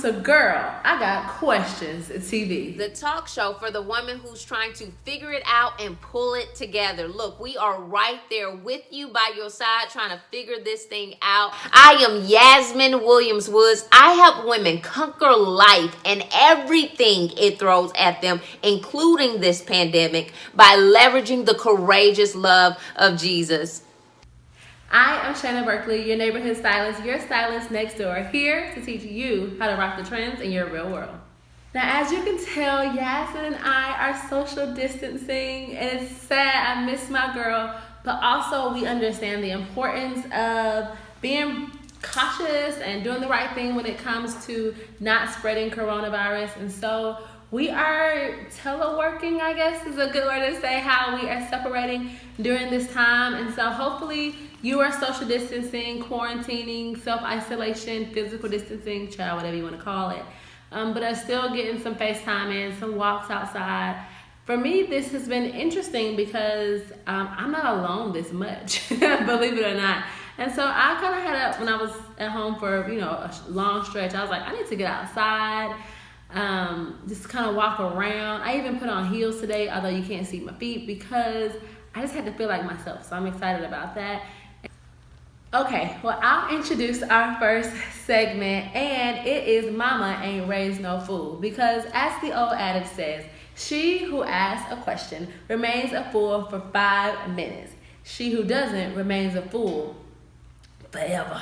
to Girl, I Got Questions TV. The talk show for the woman who's trying to figure it out and pull it together. Look, we are right there with you by your side trying to figure this thing out. I am Yasmine Williams-Woods. I help women conquer life and everything it throws at them, including this pandemic, by leveraging the courageous love of Jesus. I am Shana Berkeley, your neighborhood stylist, your stylist next door, here to teach you how to rock the trends in your real world. Now, as you can tell, Yasmin and I are social distancing, and it's sad. I miss my girl, but also we understand the importance of being cautious and doing the right thing when it comes to not spreading coronavirus. And so we are teleworking, I guess is a good word to say, how we are separating during this time. And so hopefully you are social distancing, quarantining, self-isolation, physical distancing, child, whatever you want to call it. But are still getting some FaceTime in, some walks outside. For me, this has been interesting because I'm not alone this much, believe it or not. And so I kind of had when I was at home for, a long stretch, I was like, I need to get outside, just kind of walk around. I even put on heels today, although you can't see my feet, because I just had to feel like myself. So I'm excited about that. Okay, well, I'll introduce our first segment, and it is Mama Ain't Raised No Fool. Because as the old adage says, she who asks a question remains a fool for 5 minutes. She who doesn't remains a fool forever.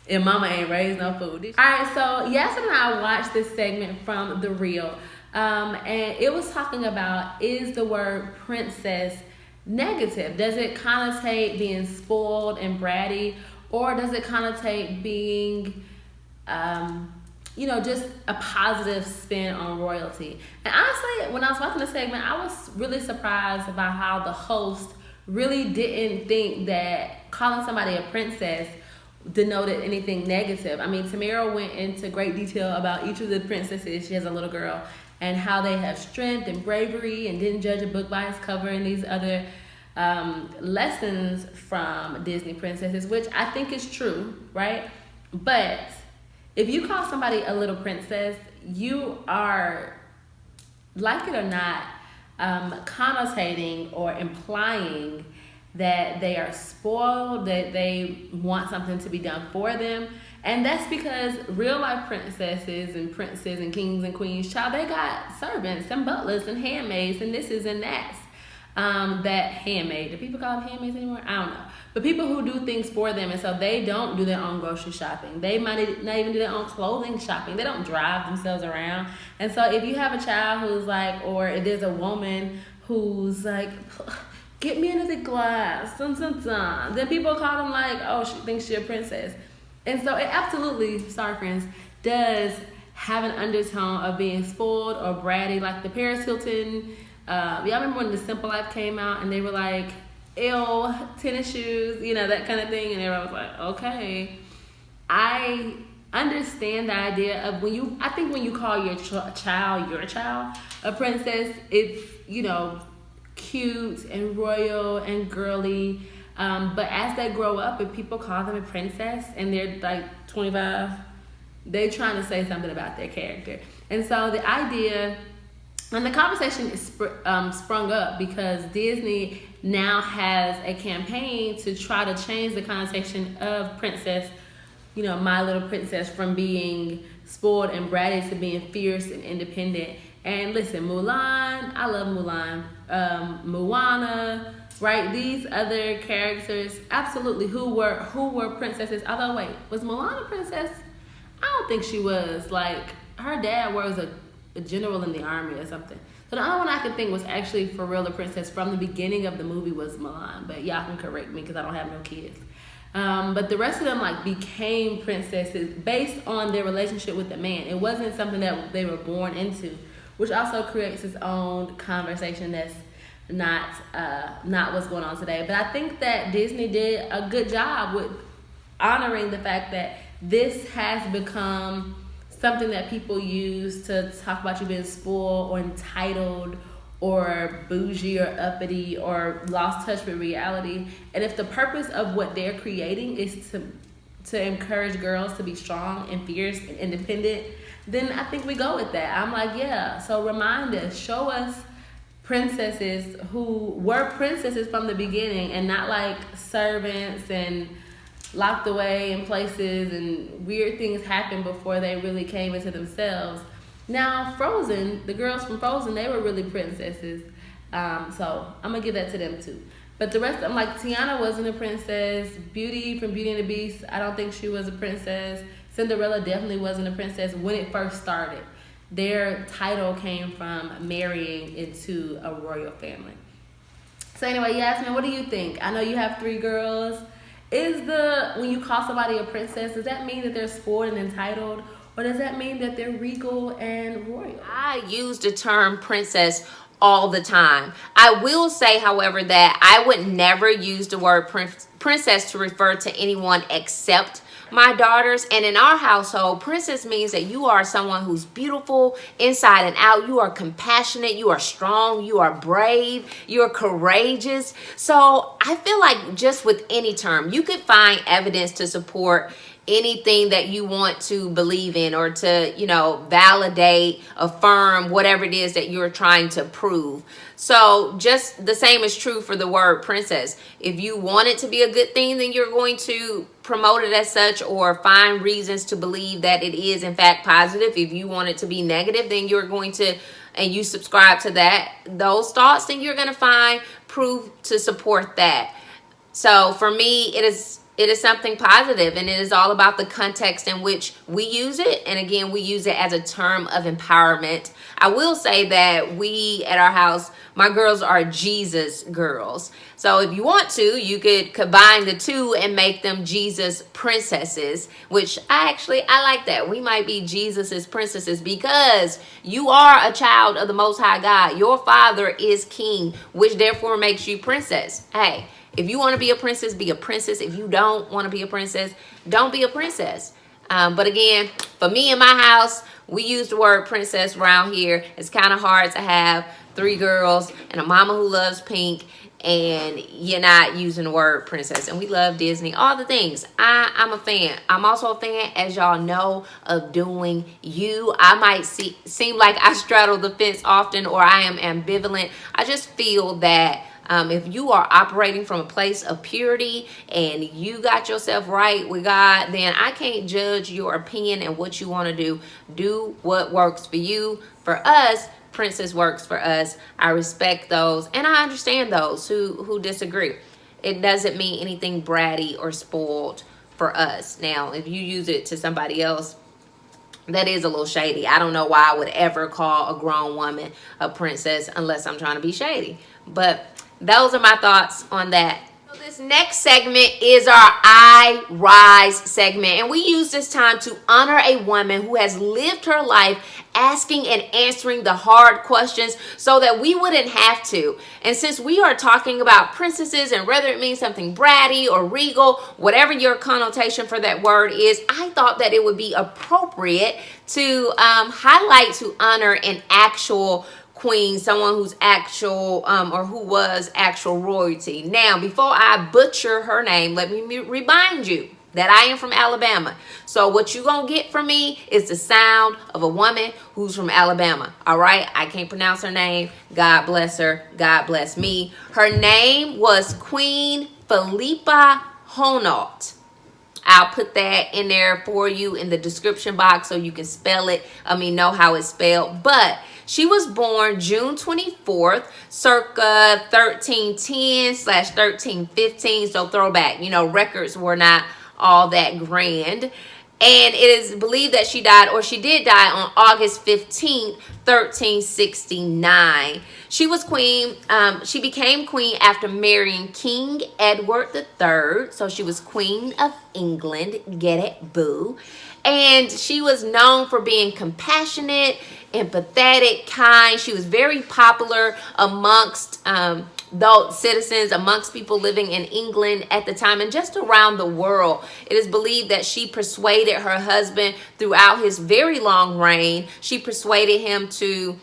And Mama ain't raised no fool. Alright, so Yasmin and I watched this segment from The Real, and it was talking about, is the word princess negative? Does it connotate being spoiled and bratty, or does it connotate being, just a positive spin on royalty? And honestly, when I was watching the segment, I was really surprised about how the host really didn't think that calling somebody a princess denoted anything negative. I mean, Tamara went into great detail about each of the princesses. She has a little girl, and how they have strength and bravery and didn't judge a book by its cover, and these other lessons from Disney princesses, which I think is true, right? But if you call somebody a little princess, you are, like it or not, connotating or implying that they are spoiled, that they want something to be done for them. And that's because real life princesses and princes and kings and queens, child, they got servants and butlers and handmaids and this and that's. That handmaid, do people call them handmaids anymore? I don't know. But people who do things for them, and so they don't do their own grocery shopping. They might not even do their own clothing shopping. They don't drive themselves around. And so if you have a child who's like, or if there's a woman who's like, get me another glass, then people call them like, oh, she thinks she's a princess. And so it absolutely, sorry friends, does have an undertone of being spoiled or bratty, like the Paris Hilton. Y'all remember when The Simple Life came out and they were like, ew, tennis shoes, that kind of thing, and everyone was like, okay. I understand the idea of when you call your child a princess, it's, cute and royal and girly, but as they grow up, if people call them a princess and they're like 25, they're trying to say something about their character. And so the idea, and the conversation is sprung up because Disney now has a campaign to try to change the connotation of princess, My Little Princess, from being spoiled and bratty to being fierce and independent. And listen, Mulan, I love Mulan, Moana, right? These other characters, absolutely, who were princesses. Although, wait, was Mulan a princess? I don't think she was. Like, her dad was a general in the army or something. So the only one I could think was actually for real a princess from the beginning of the movie was Mulan. But y'all can correct me because I don't have no kids. But the rest of them became princesses based on their relationship with the man. It wasn't something that they were born into, which also creates its own conversation that's not what's going on today. But I think that Disney did a good job with honoring the fact that this has become something that people use to talk about you being spoiled or entitled or bougie or uppity or lost touch with reality. And if the purpose of what they're creating is to encourage girls to be strong and fierce and independent, then I think we go with that. I'm like, yeah. So remind us, show us princesses who were princesses from the beginning and not like servants and locked away in places and weird things happened before they really came into themselves. Now, Frozen, the girls from Frozen, they were really princesses. So I'm going to give that to them too. But the rest, I'm like, Tiana wasn't a princess. Beauty from Beauty and the Beast, I don't think she was a princess. Cinderella definitely wasn't a princess when it first started. Their title came from marrying into a royal family. So anyway, Yasmine, what do you think? I know you have 3 girls. When you call somebody a princess, does that mean that they're spoiled and entitled? Or does that mean that they're regal and royal? I use the term princess all the time. I will say, however, that I would never use the word princess to refer to anyone except my daughters. And in our household, princess means that you are someone who's beautiful inside and out. You are compassionate, you are strong, you are brave, you're courageous. So I feel like just with any term, you could find evidence to support anything that you want to believe in or to, validate, affirm, whatever it is that you're trying to prove. So just the same is true for the word princess. If you want it to be a good thing, then you're going to promote it as such or find reasons to believe that it is in fact positive. If you want it to be negative, then you're going to, and you subscribe to those thoughts, then you're going to find proof to support that. So for me, it is something positive, and it is all about the context in which we use it. And again, we use it as a term of empowerment. I will say that we at our house, my girls are Jesus girls. So if you want to, you could combine the two and make them Jesus princesses, which I like that. We might be Jesus's princesses because you are a child of the Most High God. Your father is king, which therefore makes you princess. Hey, if you want to be a princess, be a princess. If you don't want to be a princess, don't be a princess. But again, for me in my house, we use the word princess around here. It's kind of hard to have 3 girls and a mama who loves pink and you're not using the word princess. And we love Disney, all the things. I'm a fan. I'm also a fan, as y'all know, of doing you. I might seem like I straddle the fence often or I am ambivalent. I just feel that if you are operating from a place of purity and you got yourself right with God, then I can't judge your opinion and what you want to do. Do what works for you. For us, princess works for us. I respect those and I understand those who disagree. It doesn't mean anything bratty or spoiled for us. Now, if you use it to somebody else, that is a little shady. I don't know why I would ever call a grown woman a princess unless I'm trying to be shady. But those are my thoughts on that. So this next segment is our I Rise segment. And we use this time to honor a woman who has lived her life asking and answering the hard questions so that we wouldn't have to. And since we are talking about princesses and whether it means something bratty or regal, whatever your connotation for that word is, I thought that it would be appropriate to highlight, to honor an actual queen, someone who's actual or who was actual royalty. Now, before I butcher her name, let me remind you that I am from Alabama. So what you gonna get from me is the sound of a woman who's from Alabama. All right, I can't pronounce her name. God bless her. God bless me. Her name was Queen Philippa of Hainault. I'll put that in there for you in the description box so you can spell it. Know how it's spelled. But she was born June 24th, circa 1310/1315. So throwback, records were not all that grand. And it is believed that she did die on August 15th, 1369. She was queen. She became queen after marrying King Edward III. So she was Queen of England. Get it, boo. And she was known for being compassionate, empathetic, kind. She was very popular amongst those citizens, amongst people living in England at the time and just around the world. It is believed that she persuaded her husband throughout his very long reign. She persuaded him to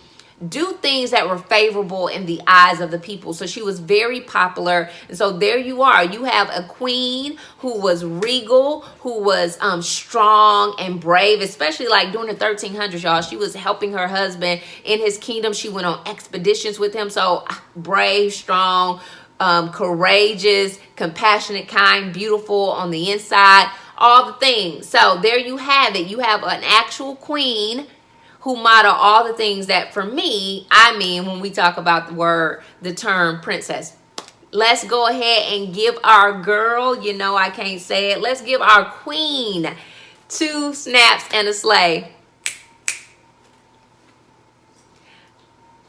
do things that were favorable in the eyes of the people. So she was very popular. And so there you are. You have a queen who was regal, who was strong and brave, especially like during the 1300s, y'all. She was helping her husband in his kingdom. She went on expeditions with him. So brave, strong, courageous, compassionate, kind, beautiful on the inside, all the things. So there you have it. You have an actual queen who model all the things that, for me, I mean when we talk about the term princess. Let's go ahead and give our girl, you know I can't say it, let's give our queen 2 snaps and a slay.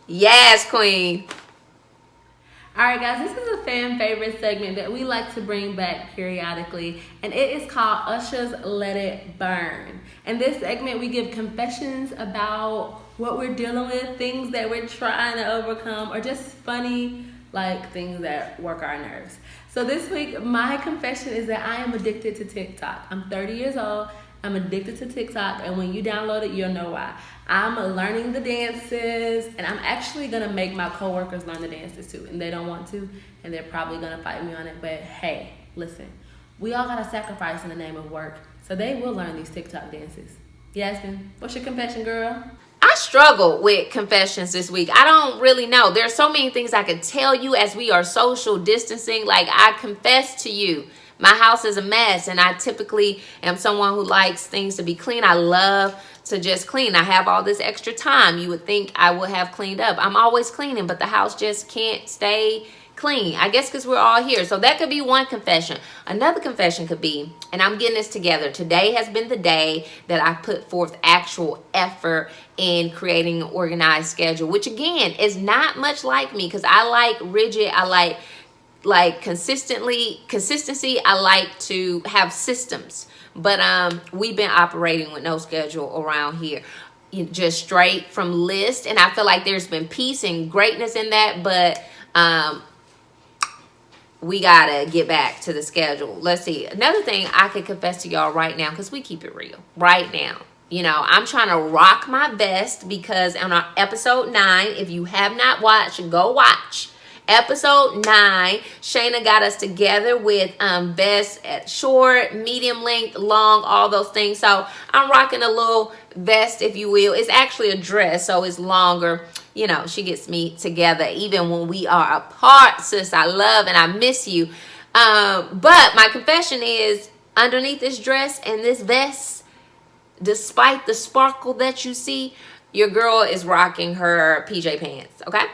Yes, queen. All right, guys, this is a fan favorite segment that we like to bring back periodically, and it is called Usher's Let It Burn. In this segment, we give confessions about what we're dealing with, things that we're trying to overcome, or just funny, like things that work our nerves. So this week, my confession is that I am addicted to TikTok. I'm 30 years old. I'm addicted to TikTok, and when you download it, you'll know why. I'm learning the dances, and I'm actually gonna make my coworkers learn the dances too, and they don't want to, and they're probably gonna fight me on it, but hey, listen, we all gotta sacrifice in the name of work, so they will learn these TikTok dances. Yasmine, what's your confession, girl? I struggle with confessions this week. I don't really know. There's so many things I could tell you as we are social distancing. Like, I confess to you, my house is a mess, and I typically am someone who likes things to be clean. I love to just clean. I have all this extra time. You would think I would have cleaned up. I'm always cleaning, but the house just can't stay clean. I guess because we're all here. So that could be one confession. Another confession could be, and I'm getting this together, today has been the day that I put forth actual effort in creating an organized schedule, which again is not much like me, because I like rigid, I like consistency. I like to have systems, but we've been operating with no schedule around here, just straight from list, and I feel like there's been peace and greatness in that, but we gotta get back to the schedule. Let's see, another thing I could confess to y'all right now, because we keep it real right now. You know, I'm trying to rock my best, because on our episode 9, if you have not watched, go watch. Episode 9, Shana got us together with vests at short, medium length, long, all those things. So I'm rocking a little vest, if you will. It's actually a dress, so it's longer. You know, she gets me together even when we are apart, sis. I love and I miss you. But my confession is, underneath this dress and this vest, despite the sparkle that you see, your girl is rocking her PJ pants, okay?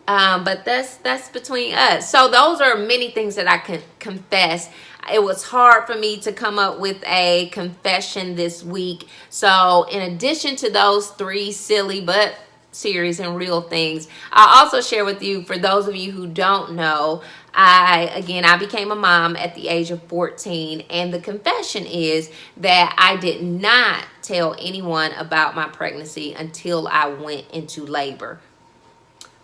But that's between us. So those are many things that I can confess. It was hard for me to come up with a confession this week. So in addition to those 3 silly but serious and real things, I'll also share with you, for those of you who don't know, I became a mom at the age of 14, and the confession is that I did not tell anyone about my pregnancy until I went into labor.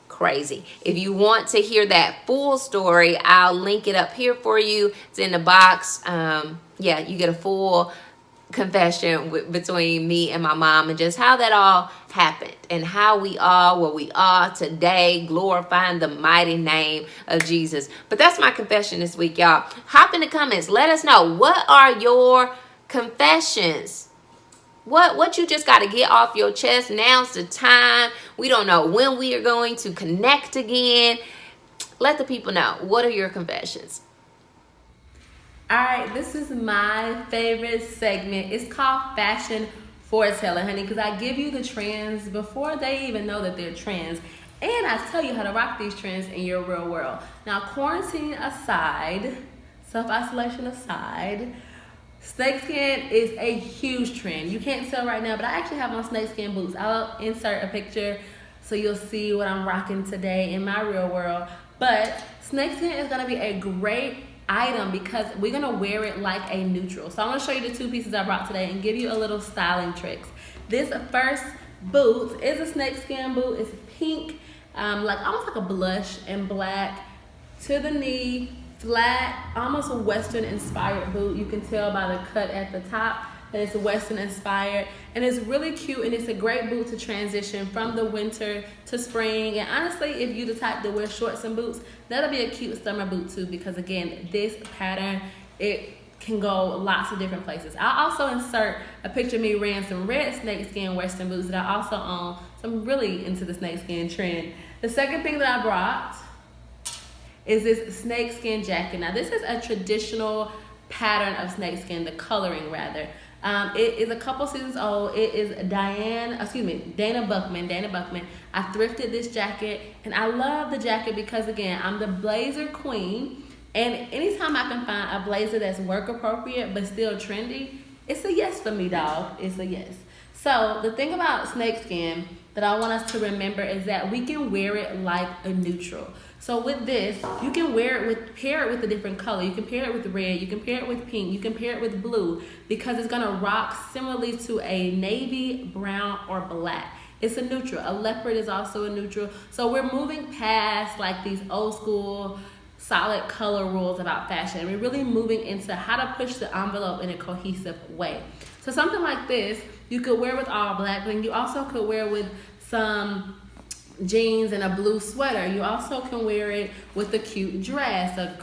Crazy. If you want to hear that full story, I'll link it up here for you. It's in the box. Yeah, you get a full confession between me and my mom, and just how that all happened and how we are where we are today, glorifying the mighty name of Jesus. But that's my confession this week, y'all. Hop in the comments. Let us know, what are your confessions? What you just got to get off your chest. Now's the time. We don't know when we are going to connect again. Let the people know. What are your confessions? All right, this is my favorite segment. It's called Fashion Foretelling, honey, because I give you the trends before they even know that they're trends. And I tell you how to rock these trends in your real world. Now, quarantine aside, self-isolation aside, SnakeSkin is a huge trend. You can't tell right now, but I actually have on SnakeSkin boots. I'll insert a picture so you'll see what I'm rocking today in my real world. But SnakeSkin is going to be a great item because we're going to wear it like a neutral. So I'm going to show you the 2 pieces I brought today and give you a little styling tricks. This first boot is a SnakeSkin boot. It's pink, like almost like a blush and black, to the knee, flat, almost a Western inspired boot. You can tell by the cut at the top. that it's Western inspired, and it's really cute, and it's a great boot to transition from the winter to spring. And honestly, if you the type to wear shorts and boots, that'll be a cute summer boot too, because again, this pattern, it can go lots of different places. I'll also insert a picture of me wearing some red snakeskin Western boots that I also own, so I'm really into the snakeskin trend. The second thing that I brought is this snakeskin jacket. Now this is a traditional pattern of snakeskin, the coloring rather. It is a couple seasons old. It is Dana Buckman. I thrifted this jacket, and I love the jacket because again, I'm the blazer queen, and anytime I can find a blazer that's work appropriate but still trendy, it's a yes for me, dog. It's a yes. So the thing about snakeskin that I want us to remember is that we can wear it like a neutral. So with this, you can pair it with a different color. You can pair it with red, you can pair it with pink, you can pair it with blue, because it's gonna rock similarly to a navy, brown, or black. It's a neutral. A leopard is also a neutral. So we're moving past like these old school solid color rules about fashion. We're really moving into how to push the envelope in a cohesive way. So something like this, you could wear with all black, but you also could wear with some jeans and a blue sweater. You also can wear it with a cute dress, a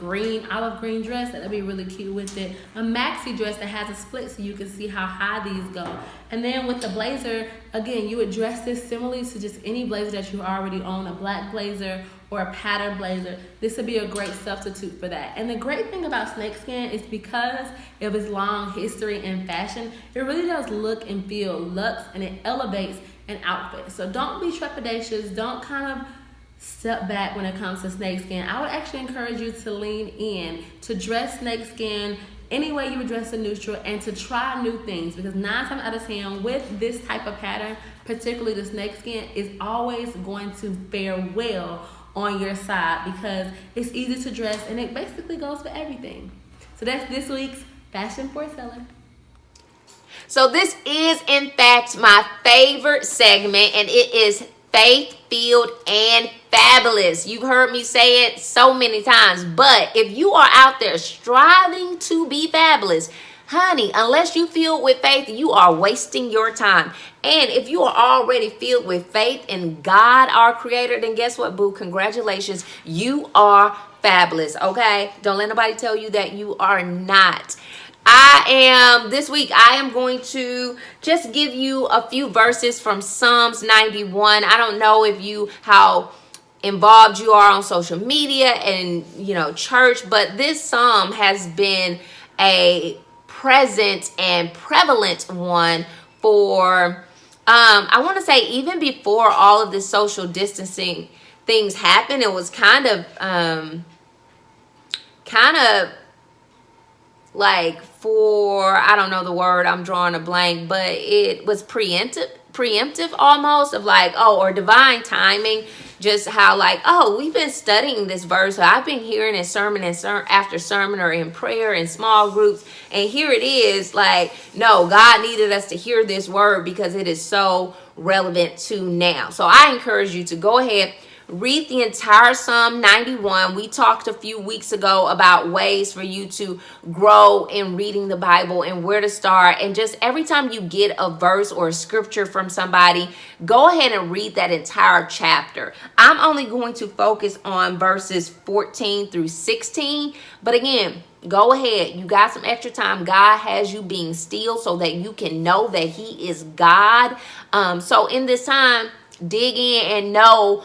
olive green dress that'll be really cute with it, a maxi dress that has a split so you can see how high these go. And then with the blazer, again, you would dress this similarly to just any blazer that you already own, a black blazer or a patterned blazer. This would be a great substitute for that. And the great thing about snakeskin is because of its long history in fashion, it really does look and feel luxe, and it elevates an outfit. So don't be trepidatious. Don't kind of step back when it comes to snakeskin. I would actually encourage you to lean in, to dress snakeskin any way you would dress a neutral, and to try new things, because 9 times out of 10 with this type of pattern, particularly the snakeskin, is always going to fare well on your side because it's easy to dress and it basically goes for everything. So that's this week's Fashion for Seller. So this is in fact my favorite segment, and it is faith-filled and fabulous. You've heard me say it so many times, but if you are out there striving to be fabulous, honey, unless you filled with faith, you are wasting your time. And if you are already filled with faith in God, our creator, then guess what, boo? Congratulations. You are fabulous, okay? Don't let nobody tell you that you are not. This week, I am going to just give you a few verses from Psalms 91. I don't know how involved you are on social media and, church, but this psalm has been a present and prevalent one for, I want to say even before all of this social distancing things happened. It was kind of like I don't know the word, I'm drawing a blank, but it was preemptive almost of or divine timing, just how we've been studying this verse. I've been hearing it sermon after sermon or in prayer in small groups, and here it is no, God needed us to hear this word because it is so relevant to now. So I encourage you to go ahead, read the entire Psalm 91. We talked a few weeks ago about ways for you to grow in reading the Bible and where to start. And just every time you get a verse or a scripture from somebody, go ahead and read that entire chapter. I'm only going to focus on verses 14 through 16. But again, go ahead. You got some extra time. God has you being still so that you can know that He is God. So in this time, dig in and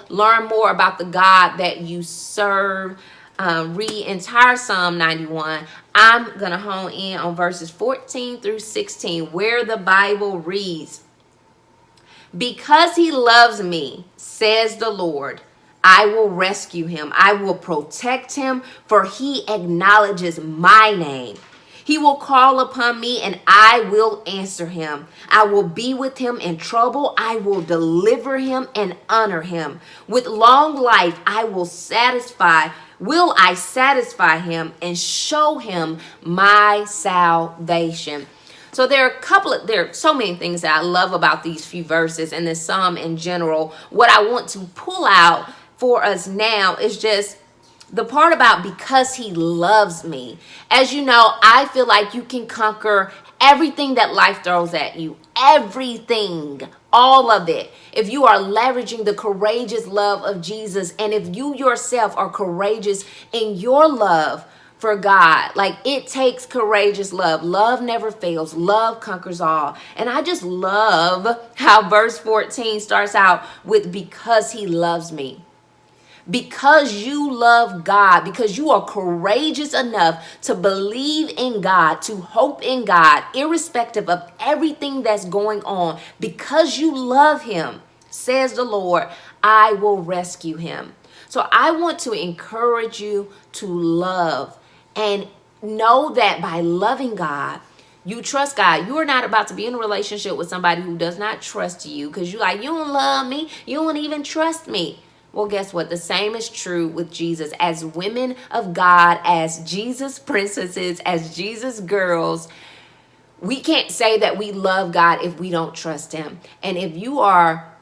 learn more about the God that you serve. Read entire Psalm 91. I'm going to hone in on verses 14 through 16, where the Bible reads, "Because He loves me, says the Lord, I will rescue him. I will protect him, for He acknowledges my name. He will call upon me and I will answer him. I will be with him in trouble. I will deliver him and honor him. With long life I will satisfy him and show him my salvation." So there are so many things that I love about these few verses and this psalm in general. What I want to pull out for us now is just the part about because He loves me. As you know, I feel like you can conquer everything that life throws at you, everything, all of it, if you are leveraging the courageous love of Jesus, and if you yourself are courageous in your love for God, like, it takes courageous love. Love never fails. Love conquers all. And I just love how verse 14 starts out with, because he loves me. Because you love God, because you are courageous enough to believe in God, to hope in God, irrespective of everything that's going on, because you love him, says the Lord, I will rescue him. So I want to encourage you to love, and know that by loving God, you trust God. You are not about to be in a relationship with somebody who does not trust you, because you're like, you don't love me, you don't even trust me. Well, guess what? The same is true with Jesus. As women of God, as Jesus princesses, as Jesus girls, we can't say that we love God if we don't trust him. And if you are,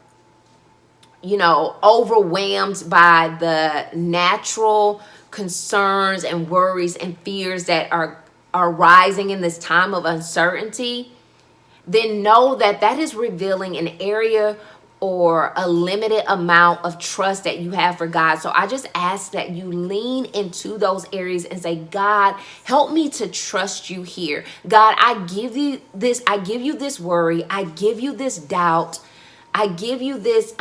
overwhelmed by the natural concerns and worries and fears that are rising in this time of uncertainty, then know that that is revealing an area or a limited amount of trust that you have for God. So I just ask that you lean into those areas and say, God, help me to trust you here. God, I give you this worry. I give you this doubt. I give you this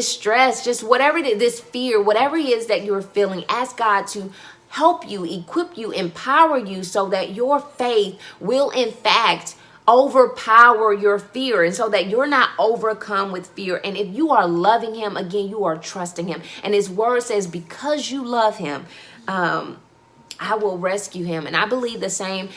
stress, just whatever it is, this fear, whatever it is that you're feeling. Ask God to help you, equip you, empower you, so that your faith will in fact overpower your fear, and so that you're not overcome with fear. And if you are loving him, again, you are trusting him. And his word says, because you love him, I will rescue him. And I believe the same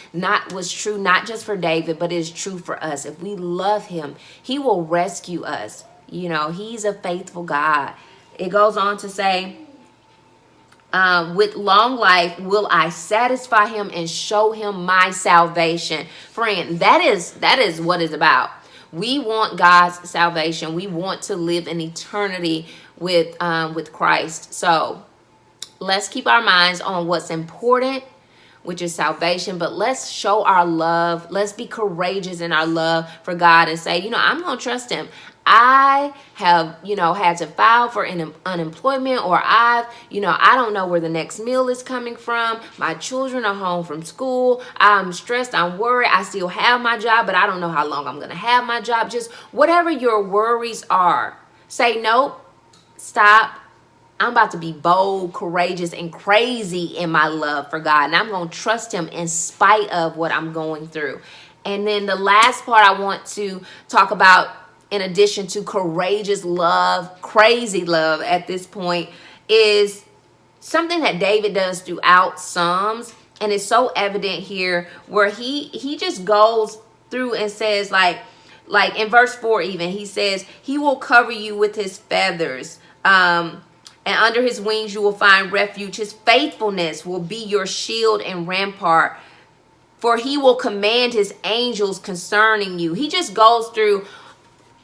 was true not just for David, but is true for us. If we love him, he will rescue us. He's a faithful God. It goes on to say, with long life will I satisfy him and show him my salvation. Friend, that is what it's about. We want God's salvation. We want to live in eternity with Christ. So let's keep our minds on what's important, which is salvation. But let's show our love. Let's be courageous in our love for God and say, I'm going to trust him. I have, had to file for unemployment, or I don't know where the next meal is coming from. My children are home from school. I'm stressed. I'm worried. I still have my job, but I don't know how long I'm going to have my job. Just whatever your worries are, say, nope, stop. I'm about to be bold, courageous, and crazy in my love for God. And I'm going to trust him in spite of what I'm going through. And then the last part I want to talk about, in addition to courageous love, crazy love at this point, is something that David does throughout Psalms. And it's so evident here, where he just goes through and says, like in verse 4 even, he says, he will cover you with his feathers. And under his wings you will find refuge. His faithfulness will be your shield and rampart. For he will command his angels concerning you. He just goes through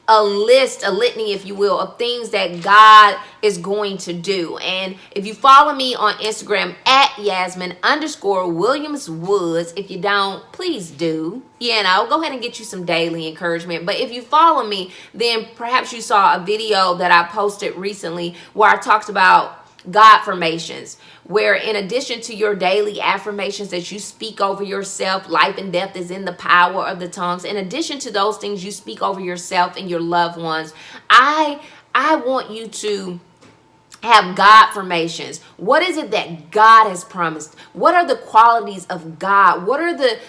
a litany, if you will, of things that God is going to do. And if you follow me on Instagram at Yasmine_Williams-Woods, if you don't, please do. Go ahead and get you some daily encouragement. But if you follow me, then perhaps you saw a video that I posted recently where I talked about God formations, where in addition to your daily affirmations that you speak over yourself, life and death is in the power of the tongues. In addition to those things you speak over yourself and your loved ones, I want you to have God formations. What is it that God has promised? What are the qualities of God? What are the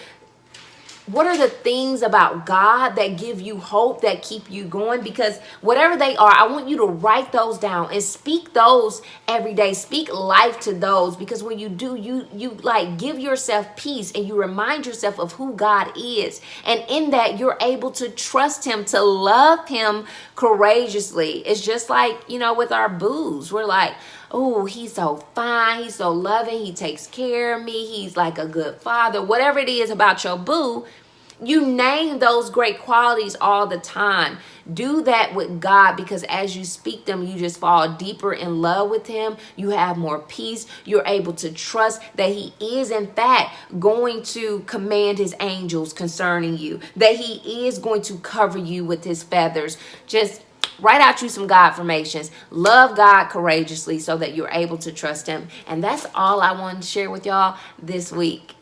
things about God that give you hope, that keep you going? Because whatever they are, I want you to write those down and speak those every day. Speak life to those, because when you do, you like give yourself peace, and you remind yourself of who God is. And in that, you're able to trust him, to love him courageously. It's just like, with our boos. We're like, oh, he's so fine. He's so loving. He takes care of me. He's like a good father. Whatever it is about your boo, You name those great qualities all the time. Do that with God, because as you speak them, you just fall deeper in love with him. You have more peace. You're able to trust that he is, in fact, going to command his angels concerning you, that he is going to cover you with his feathers. Just write out you some God formations. Love God courageously so that you're able to trust him. And that's all I wanted to share with y'all this week.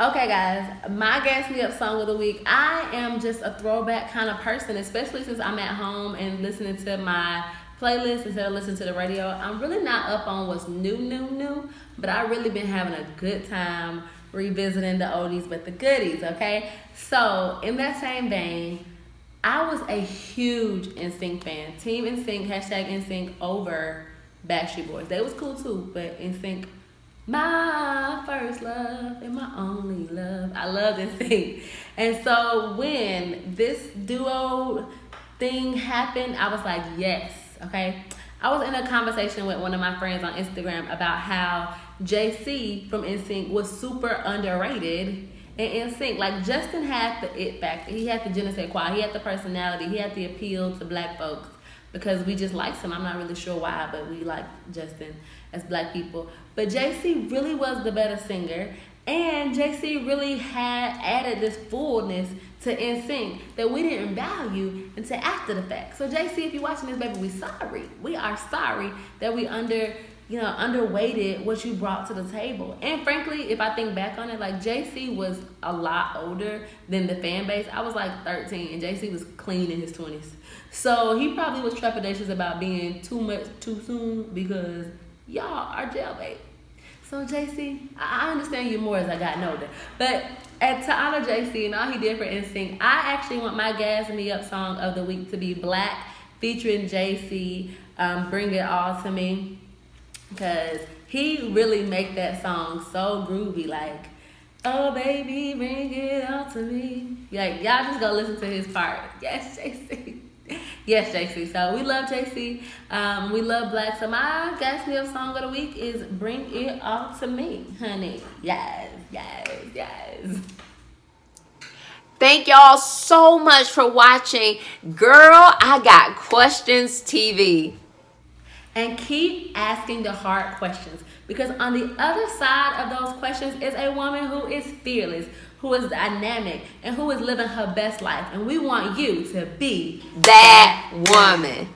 Okay, guys, my gas me up song of the week. I am just a throwback kind of person, especially since I'm at home and listening to my playlist instead of listening to the radio. I'm really not up on what's new, but I've really been having a good time revisiting the oldies but the goodies, okay? So, in that same vein, I was a huge NSYNC fan. Team NSYNC, hashtag NSYNC over Backstreet Boys. They was cool too, but NSYNC, my first love and my only love. I love NSYNC. And so when this duo thing happened, I was like, yes, okay? I was in a conversation with one of my friends on Instagram about how JC from NSYNC was super underrated in NSYNC. Like, Justin had the it factor. He had the je ne sais quoi. He had the personality. He had the appeal to black folks because we just liked him. I'm not really sure why, but we like Justin as black people. But JC really was the better singer, and JC really had added this fullness to NSYNC that we didn't value until after the fact. So JC, if you're watching this, baby, we sorry. We are sorry that we underweighted what you brought to the table. And frankly, if I think back on it, like, JC was a lot older than the fan base. I was like 13 and JC was clean in his 20s. So he probably was trepidatious about being too much too soon because y'all are jailbait. So JC, I understand you more as I got older. But to honor JC and all he did for NSYNC, I actually want my Gas Me Up song of the week to be Black featuring JC, Bring It All to Me. Because he really make that song so groovy, like, oh baby, bring it all to me. Like, y'all just go listen to his part. Yes, JC. Yes, JC. So we love JC. We love Black. So my Gas Me Up song of the week is Bring It All to Me, honey. Yes. Thank y'all so much for watching Girl, I Got Questions TV. And keep asking the hard questions, because on the other side of those questions is a woman who is fearless, who is dynamic, and who is living her best life. And we want you to be that woman.